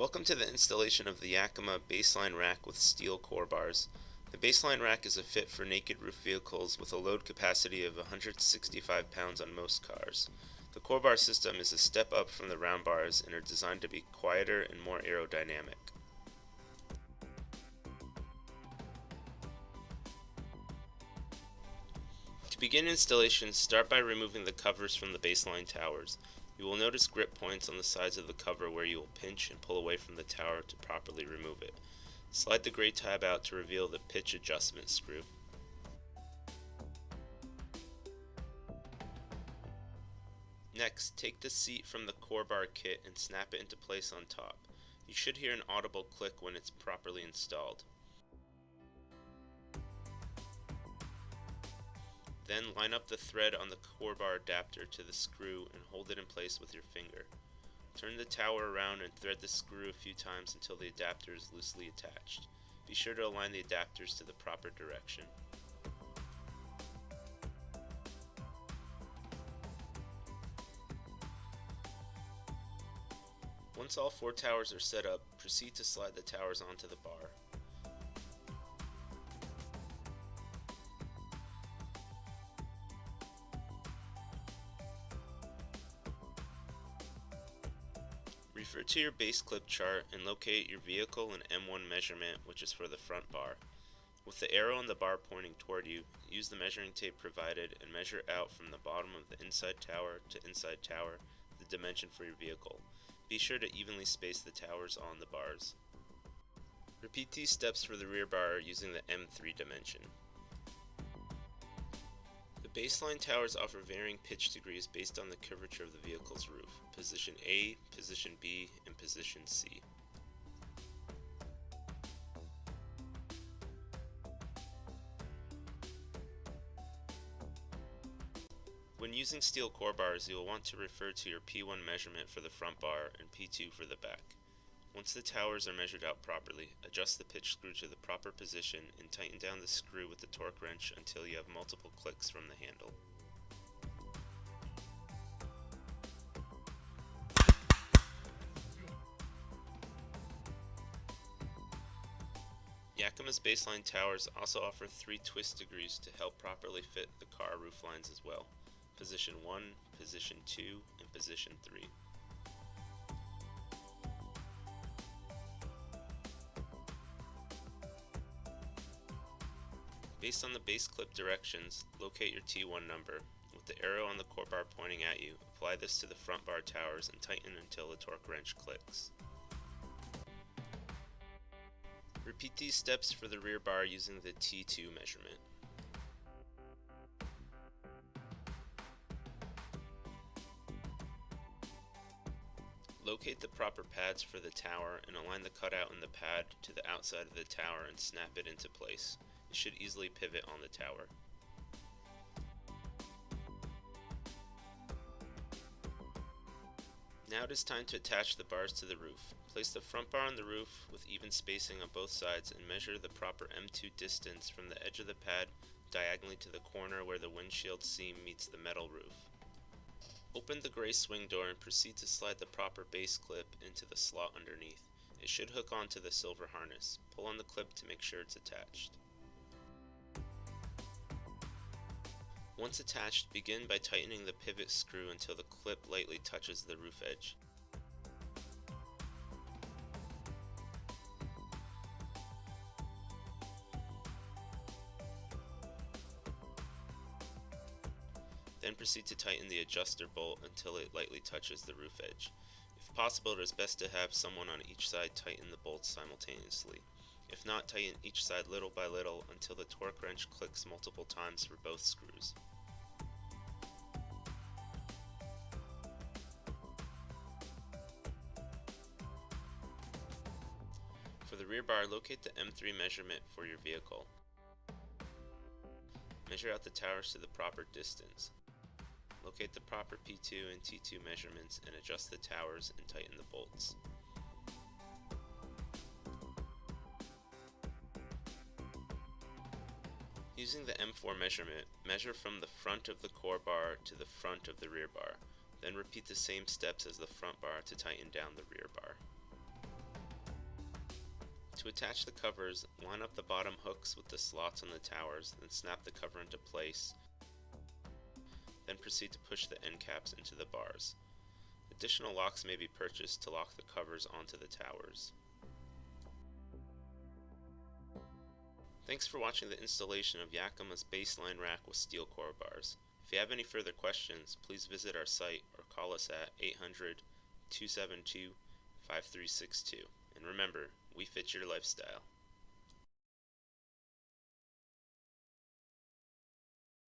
Welcome to the installation of the Yakima BaseLine rack with steel core bars. The BaseLine rack is a fit for naked roof vehicles with a load capacity of 165 pounds on most cars. The core bar system is a step up from the round bars and are designed to be quieter and more aerodynamic. To begin installation, start by removing the covers from the BaseLine towers. You will notice grip points on the sides of the cover where you will pinch and pull away from the tower to properly remove it. Slide the gray tab out to reveal the pitch adjustment screw. Next, take the seat from the core bar kit and snap it into place on top. You should hear an audible click when it's properly installed. Then line up the thread on the core bar adapter to the screw and hold it in place with your finger. Turn the tower around and thread the screw a few times until the adapter is loosely attached. Be sure to align the adapters to the proper direction. Once all 4 towers are set up, proceed to slide the towers onto the bar. Refer to your BaseClip chart and locate your vehicle and M1 measurement, which is for the front bar. With the arrow on the bar pointing toward you, use the measuring tape provided and measure out from the bottom of the inside tower to inside tower the dimension for your vehicle. Be sure to evenly space the towers on the bars. Repeat these steps for the rear bar using the M3 dimension. The BaseLine towers offer varying pitch degrees based on the curvature of the vehicle's roof, position A, position B, and position C. When using steel core bars, you will want to refer to your P1 measurement for the front bar and P2 for the back. Once the towers are measured out properly, adjust the pitch screw to the proper position and tighten down the screw with the torque wrench until you have multiple clicks from the handle. Yakima's BaseLine towers also offer 3 twist degrees to help properly fit the car roof lines as well. Position 1, Position 2, and Position 3. Based on the BaseClip directions, locate your T1 number. With the arrow on the core bar pointing at you, apply this to the front bar towers and tighten until the torque wrench clicks. Repeat these steps for the rear bar using the T2 measurement. Locate the proper pads for the tower and align the cutout in the pad to the outside of the tower and snap it into place. It should easily pivot on the tower. Now it is time to attach the bars to the roof. Place the front bar on the roof with even spacing on both sides and measure the proper M2 distance from the edge of the pad diagonally to the corner where the windshield seam meets the metal roof. Open the gray swing door and proceed to slide the proper BaseClip into the slot underneath. It should hook onto the silver harness. Pull on the clip to make sure it's attached. Once attached, begin by tightening the pivot screw until the clip lightly touches the roof edge. Then proceed to tighten the adjuster bolt until it lightly touches the roof edge. If possible, it is best to have someone on each side tighten the bolts simultaneously. If not, tighten each side little by little until the torque wrench clicks multiple times for both screws. For the rear bar, locate the M3 measurement for your vehicle. Measure out the towers to the proper distance. Locate the proper P2 and T2 measurements and adjust the towers and tighten the bolts. Using the M4 measurement, measure from the front of the core bar to the front of the rear bar. Then repeat the same steps as the front bar to tighten down the rear bar. To attach the covers, line up the bottom hooks with the slots on the towers, then snap the cover into place. Then proceed to push the end caps into the bars. Additional locks may be purchased to lock the covers onto the towers. Thanks for watching the installation of Yakima's BaseLine rack with Steel CoreBars. If you have any further questions, please visit our site or call us at 800-272-5362. And remember, we fit your lifestyle.